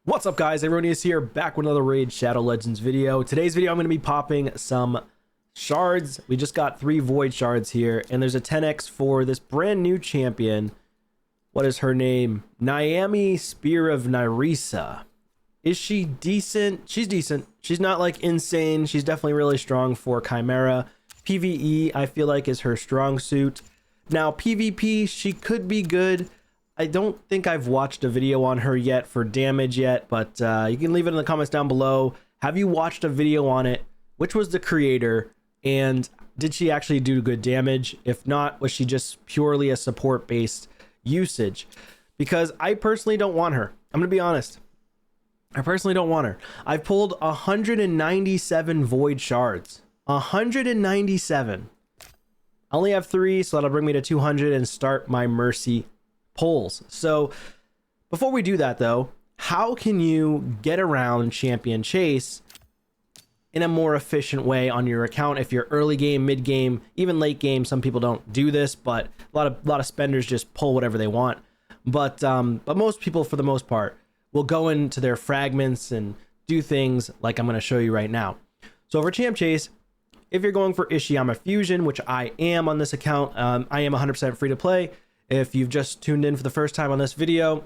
What's up guys, Erroneous here, back with another Raid Shadow Legends video. Today's video I'm going to be popping some shards. We just got 3 void shards here, and there's a 10x for this brand new champion. What is her name? Nyami Spear of Nyresa. Is she decent? She's decent. She's not like insane. She's definitely really strong for Chimera. PvE I feel like is her strong suit. Now PvP she could be good. I don't think I've watched a video on her yet for damage yet, but you can leave it in the comments down below. Have you watched a video on it? Which was the creator? And did she actually do good damage? If not, was she just purely a support based usage? Because I personally don't want her. I'm gonna be honest. I personally don't want her. I've pulled 197 void shards. 197. I only have 3, so that'll bring me to 200 and start my mercy pulls. So before we do that though, how can you get around champion chase in a more efficient way on your account? If you're early game, mid game, even late game, some people don't do this, but a lot of spenders just pull whatever they want. But most people, for the most part, will go into their fragments and do things like I'm going to show you right now. So for champ chase, if you're going for Ishiyama Fusion, which I am on this account, I am 100% free to play. If you've just tuned in for the first time on this video,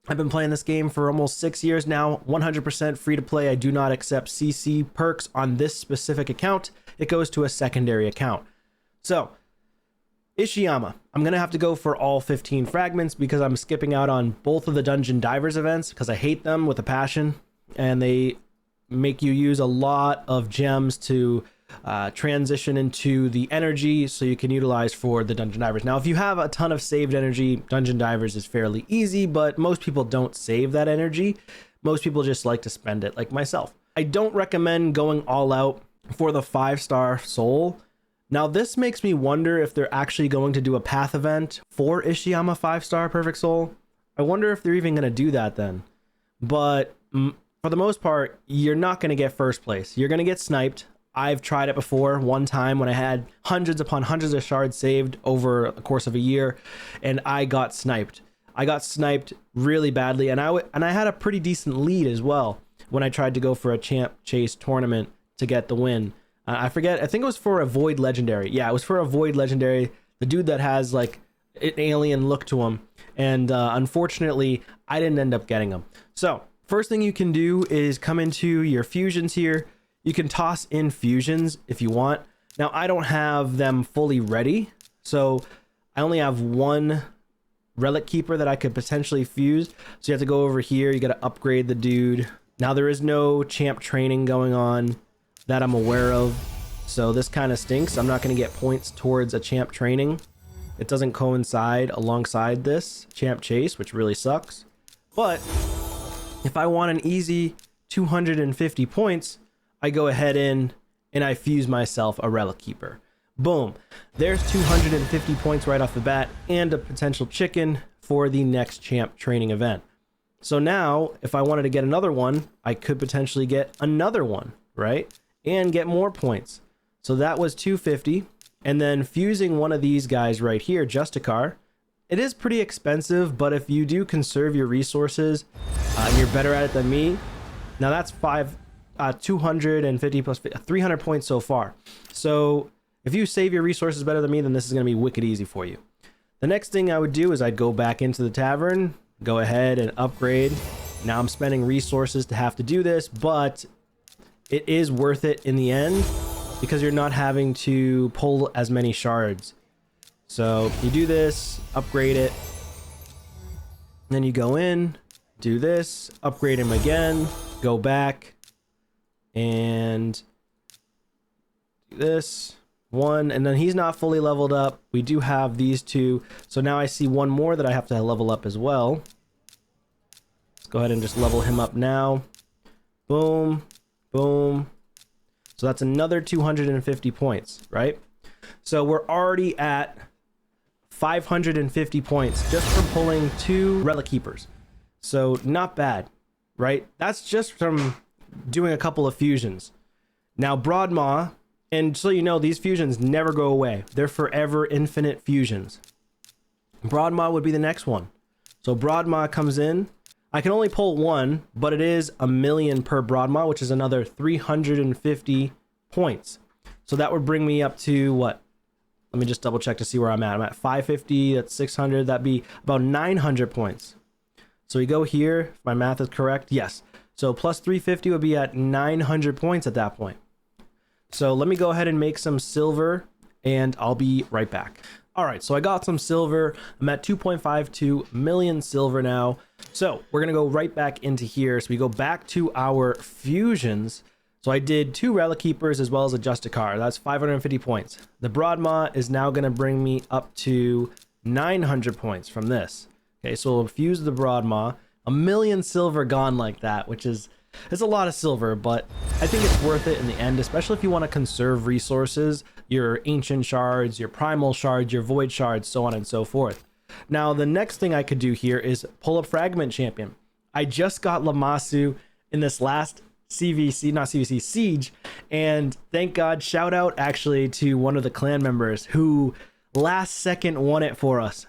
I've been playing this game for almost 6 years now, 100% free to play. I do not accept CC perks on this specific account. It goes to a secondary account. So, Ishiyama, I'm going to have to go for all 15 fragments because I'm skipping out on both of the Dungeon Divers events because I hate them with a passion, and they make you use a lot of gems to transition into the energy so you can utilize for the Dungeon Divers. Now if you have a ton of saved energy, Dungeon Divers is fairly easy, but most people don't save that energy. Most people just like to spend it, like myself. I don't recommend going all out for the 5-star soul. Now this makes me wonder if they're actually going to do a path event for Ishiyama 5-star perfect soul. I wonder if they're even going to do that then. But for the most part, you're not going to get first place. You're going to get sniped. I've tried it before one time when I had hundreds upon hundreds of shards saved over the course of a year, and I got sniped. I got sniped really badly, and I had a pretty decent lead as well when I tried to go for a champ chase tournament to get the win. I forget, I think it was for a void legendary. Yeah, it was for a void legendary, the dude that has like an alien look to him, and unfortunately I didn't end up getting him. So first thing you can do is come into your fusions here. You can toss in fusions if you want. Now, I don't have them fully ready, so I only have 1 relic keeper that I could potentially fuse. So you have to go over here. You got to upgrade the dude. Now, there is no champ training going on that I'm aware of, so this kind of stinks. I'm not going to get points towards a champ training. It doesn't coincide alongside this champ chase, which really sucks. But if I want an easy 250 points, I go ahead and I fuse myself a relic keeper. Boom. There's 250 points right off the bat and a potential chicken for the next champ training event. So now if I wanted to get another one, I could potentially get another one, right? And get more points. So that was 250. And then fusing one of these guys right here, Justicar. It is pretty expensive, but if you do conserve your resources, you're better at it than me. Now that's 250 plus 300 points so far. So if you save your resources better than me, then this is going to be wicked easy for you. The next thing I would do is I'd go back into the tavern, go ahead and upgrade. Now I'm spending resources to have to do this, but it is worth it in the end because you're not having to pull as many shards. So you do this, upgrade it, and then you go in, do this, upgrade him again, go back, and do this one, and then he's not fully leveled up. We do have these 2, so now I see 1 more that I have to level up as well. Let's go ahead and just level him up now. Boom, boom. So that's another 250 points, right? So we're already at 550 points just from pulling 2 relic keepers. So not bad, right? That's just from doing a couple of fusions. Now Broadmaw, and so you know, these fusions never go away. They're forever infinite fusions. Broadmaw would be the next one. So Broadmaw comes in. I can only pull one, but it is 1,000,000 per Broadmaw, which is another 350 points. So that would bring me up to what? Let me just double check to see where I'm at. I'm at 550, that's 600, that'd be about 900 points. So we go here, if my math is correct, yes. So plus 350 would be at 900 points at that point. So let me go ahead and make some silver and I'll be right back. All right, so I got some silver. I'm at 2.52 million silver now. So we're gonna go right back into here. So we go back to our fusions. So I did 2 Relic Keepers as well as a Justicar. That's 550 points. The Broadmaw is now gonna bring me up to 900 points from this. Okay, so we'll fuse the Broadmaw. 1,000,000 silver gone like that, which is, it's a lot of silver, but I think it's worth it in the end, especially if you want to conserve resources, your ancient shards, your primal shards, your void shards, so on and so forth. Now, the next thing I could do here is pull a fragment champion. I just got Lammasu in this last Siege, and thank God, shout out actually to one of the clan members who last second won it for us.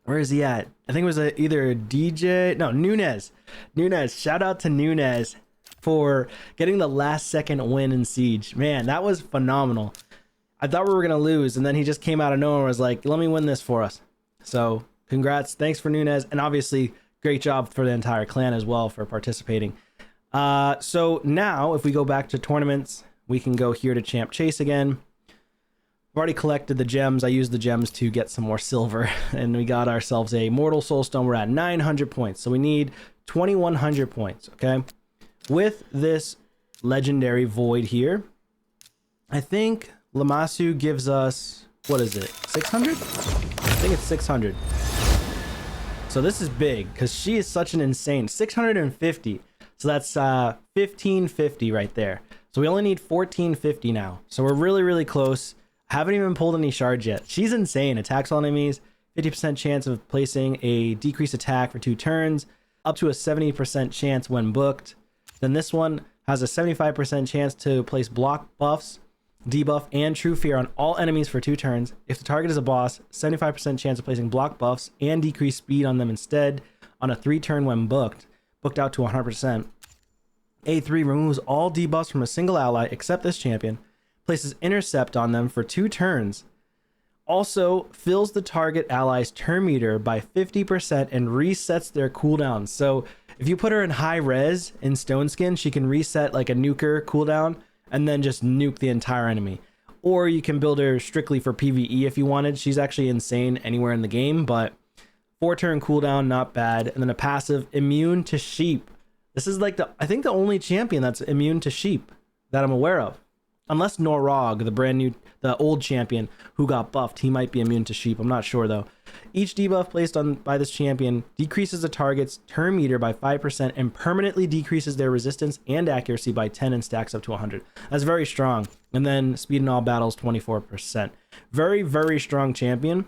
Where is he at? I think it was either DJ, no, Nunez. Shout out to Nunez for getting the last second win in Siege. Man, that was phenomenal. I thought we were gonna lose, and then he just came out of nowhere and was like, let me win this for us. So congrats, thanks for Nunez, and obviously great job for the entire clan as well for participating. So now if we go back to tournaments, we can go here to Champ Chase again. I've already collected the gems. I used the gems to get some more silver, and we got ourselves a Mortal Soulstone. We're at 900 points, so we need 2,100 points, okay? With this legendary void here, I think Lammasu gives us, what is it, 600? I think it's 600. So this is big, because she is such an insane, 650. So that's 1,550 right there. So we only need 1,450 now. So we're really, really close. Haven't even pulled any shards yet. She's insane. Attacks all enemies, 50% chance of placing a decreased attack for 2 turns, up to a 70% chance when booked. Then this one has a 75% chance to place block buffs, debuff, and true fear on all enemies for 2 turns. If the target is a boss, 75% chance of placing block buffs and decreased speed on them instead on a 3-turn when booked out to 100%. A3 removes all debuffs from a single ally except this champion, places intercept on them for 2 turns. Also fills the target ally's turn meter by 50% and resets their cooldown. So if you put her in high res in Stone Skin, she can reset like a nuker cooldown and then just nuke the entire enemy. Or you can build her strictly for PvE if you wanted. She's actually insane anywhere in the game, but 4-turn cooldown, not bad. And then a passive, immune to sheep. This is like I think the only champion that's immune to sheep that I'm aware of. Unless Norog, the old champion who got buffed, he might be immune to sheep. I'm not sure though. Each debuff placed by this champion decreases the target's turn meter by 5% and permanently decreases their resistance and accuracy by 10 and stacks up to 100. That's very strong. And then speed in all battles, 24%. Very, very strong champion.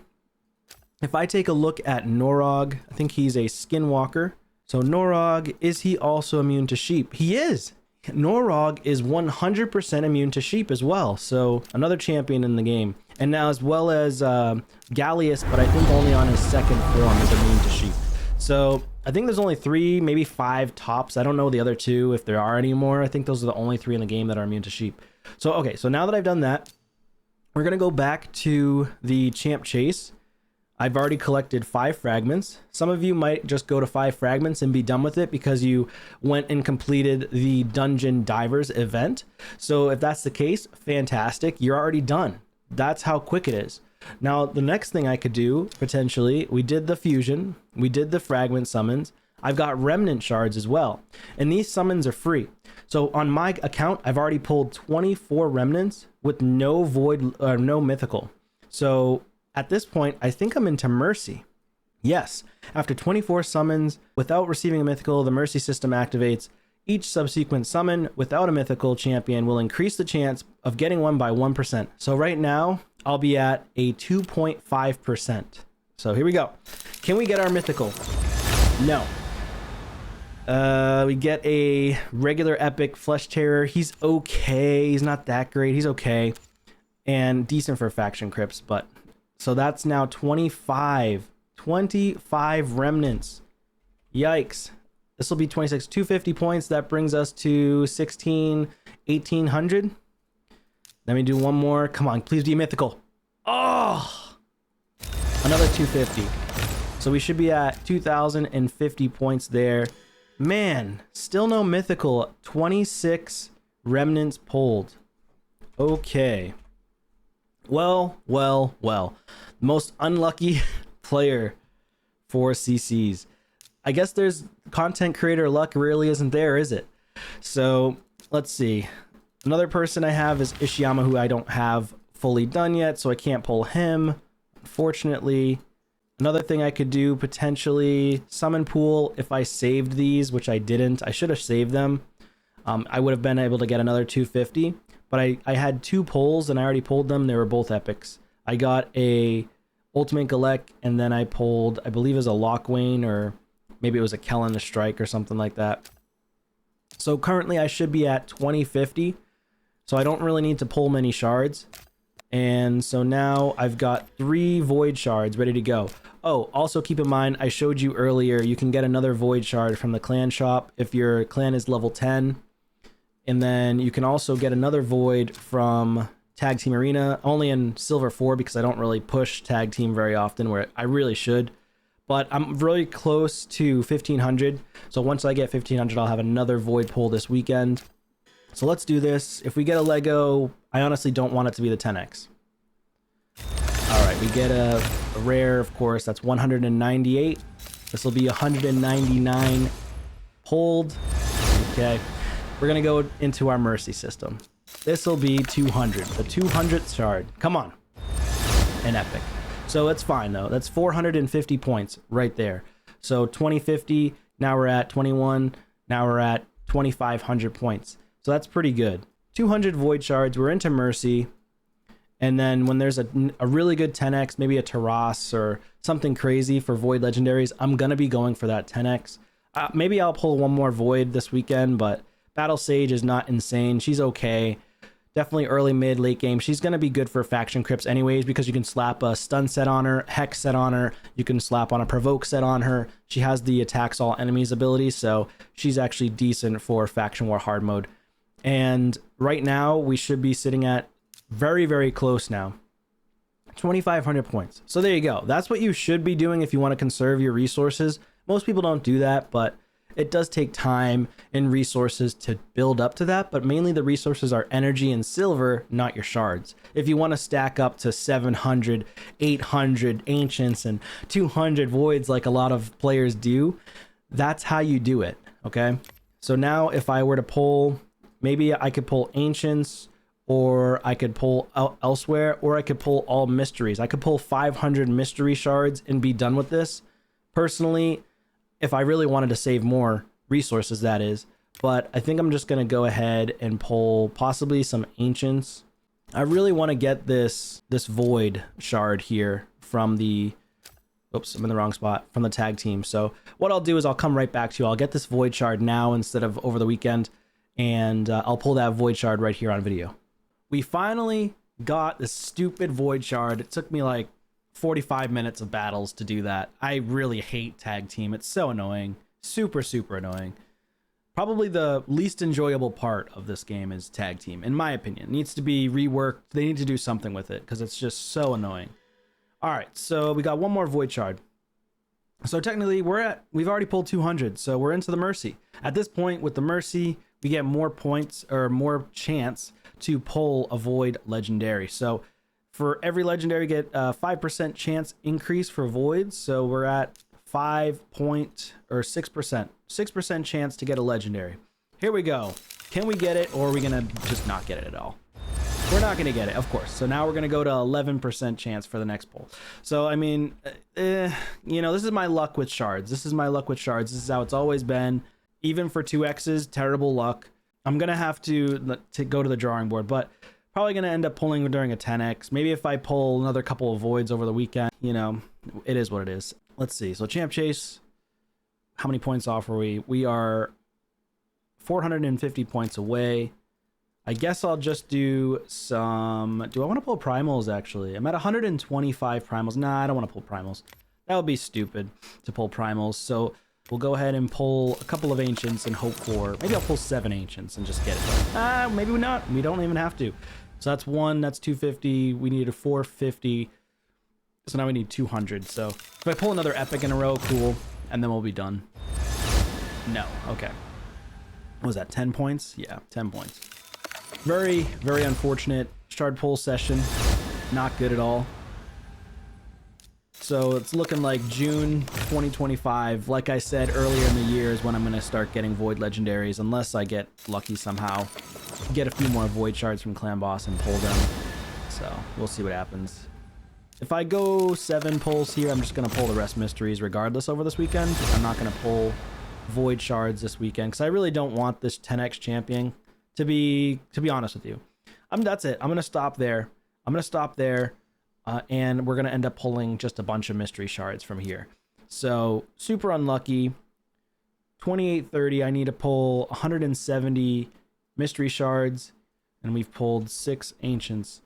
If I take a look at Norog, I think he's a skinwalker. So Norog, is he also immune to sheep? He is. Norog is 100% immune to sheep as well. So another champion in the game. And now as well as Gallius, but I think only on his 2nd form is immune to sheep. So I think there's only 3, maybe 5 tops. I don't know the other 2 if there are any more. I think those are the only 3 in the game that are immune to sheep. So okay, so now that I've done that, we're gonna go back to the Champ Chase. I've already collected 5 fragments. Some of you might just go to 5 fragments and be done with it because you went and completed the Dungeon Divers event. So if that's the case, fantastic. You're already done. That's how quick it is. Now, the next thing I could do, potentially, we did the fusion. We did the fragment summons. I've got remnant shards as well. And these summons are free. So on my account, I've already pulled 24 remnants with no void or no mythical. So at this point, I think I'm into Mercy. Yes, after 24 summons without receiving a mythical, the Mercy system activates. Each subsequent summon without a mythical champion will increase the chance of getting one by 1%. So right now, I'll be at a 2.5%. So here we go. Can we get our mythical? No. We get a regular epic Flesh Terror. He's okay. He's not that great. He's okay. And decent for faction crypts, but so that's now 25 remnants. Yikes. This will be 26, 250 points. That brings us to 1800. Let me do one more. Come on, please be mythical. Oh, another 250. So we should be at 2050 points there. Man, still no mythical. 26 remnants pulled. Okay. Well. Most unlucky player for CCs. I guess there's content creator luck really isn't there, is it? So let's see. Another person I have is Ishiyama, who I don't have fully done yet, so I can't pull him, unfortunately. Another thing I could do, potentially summon pool if I saved these, which I didn't. I should have saved them. I would have been able to get another 250, but I had 2 pulls and I already pulled them. They were both epics. I got a Ultimate Galek, and then I pulled, I believe it was a Lockwayne, or maybe it was a Kellen the Strike or something like that. So currently I should be at 2050. So I don't really need to pull many shards. And so now I've got 3 void shards ready to go. Oh, also keep in mind, I showed you earlier, you can get another void shard from the clan shop if your clan is level 10. And then you can also get another void from Tag Team Arena, only in Silver 4 because I don't really push Tag Team very often, where I really should. But I'm really close to 1500. So once I get 1500, I'll have another void pull this weekend. So let's do this. If we get a Lego, I honestly don't want it to be the 10X. All right, we get a rare, of course. That's 198. This will be 199 pulled. Okay, we're gonna go into our mercy system. This will be 200, the 200th shard. Come on, an epic. So it's fine though. That's 450 points right there. So 2050. Now we're at 21. Now we're at 2500 points. So that's pretty good. 200 void shards. We're into mercy. And then when there's a really good 10x, maybe a Taras or something crazy for void legendaries, I'm going to be going for that 10x. Maybe I'll pull one more void this weekend, but Battle Sage is not insane. She's okay. Definitely early, mid, late game. She's going to be good for faction crypts anyways, because you can slap a stun set on her, hex set on her. You can slap on a provoke set on her. She has the attacks all enemies ability, so she's actually decent for faction war hard mode. And right now we should be sitting at very, very close now. 2,500 points. So there you go. That's what you should be doing if you want to conserve your resources. Most people don't do that, but it does take time and resources to build up to that. But mainly the resources are energy and silver, not your shards. If you want to stack up to 700, 800 ancients and 200 voids like a lot of players do, that's how you do it. Okay. So now if I were to pull, maybe I could pull ancients, or I could pull elsewhere, or I could pull all mysteries. I could pull 500 mystery shards and be done with this. Personally, if I really wanted to save more resources, that is. But I think I'm just going to go ahead and pull possibly some ancients. I really want to get this void shard here from the... Oops, I'm in the wrong spot. From the tag team. So what I'll do is I'll come right back to you. I'll get this void shard now instead of over the weekend. And I'll pull that void shard right here on video. We finally got this stupid void shard. It took me like 45 minutes of battles to do that. I really hate tag team. It's so annoying. Super, super annoying. Probably the least enjoyable part of this game is tag team, in my opinion. It needs to be reworked. They need to do something with it because it's just so annoying. All right, so we got one more void shard. So technically we've already pulled 200, so we're into the mercy. At this point with the mercy, we get more points or more chance to pull a void legendary. So for every legendary, get a 5% chance increase for voids. So we're at 6% chance to get a legendary. Here we go. Can we get it, or are we gonna just not get it at all? We're not gonna get it, of course. So now we're gonna go to 11% chance for the next pull. So I mean, you know, this is my luck with shards. This is my luck with shards. This is how it's always been. Even for 2x's, terrible luck. I'm gonna have to go to the drawing board, but probably gonna end up pulling during a 10x. Maybe if I pull another couple of voids over the weekend, you know, it is what it is. Let's see. So Champ Chase, how many points off are we? We are 450 points away. I guess I'll just do some... Do I want to pull primals, actually? I'm at 125 primals. Nah, I don't want to pull primals. That would be stupid to pull primals. So we'll go ahead and pull a couple of ancients and hope for, maybe I'll pull 7 ancients and just get it. Maybe not. We don't even have to. So that's 1, that's 250. We need a 450. So now we need 200. So if I pull another epic in a row, cool. And then we'll be done. No. Okay. What was that? 10 points? Yeah, 10 points. Very, very unfortunate shard pull session. Not good at all. So it's looking like June 2025. Like I said earlier in the year is when I'm going to start getting Void Legendaries, unless I get lucky somehow. Get a few more Void Shards from Clan Boss and pull them. So we'll see what happens. If I go 7 pulls here, I'm just going to pull the rest mysteries regardless over this weekend. I'm not going to pull Void Shards this weekend because I really don't want this 10x champion, to be honest with you. That's it. I'm going to stop there. And we're going to end up pulling just a bunch of mystery shards from here. So super unlucky. 2830, I need to pull 170 mystery shards, and we've pulled 6 ancients.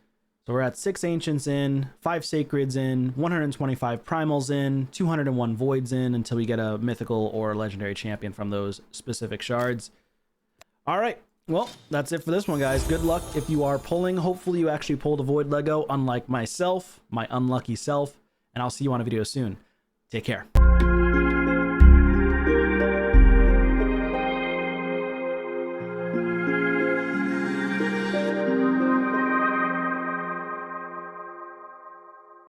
So we're at 6 ancients in, 5 sacreds in, 125 primals in, 201 voids in until we get a mythical or legendary champion from those specific shards. All right. Well, that's it for this one, guys. Good luck if you are pulling. Hopefully you actually pulled a Void Lego, unlike myself, my unlucky self, and I'll see you on a video soon. Take care.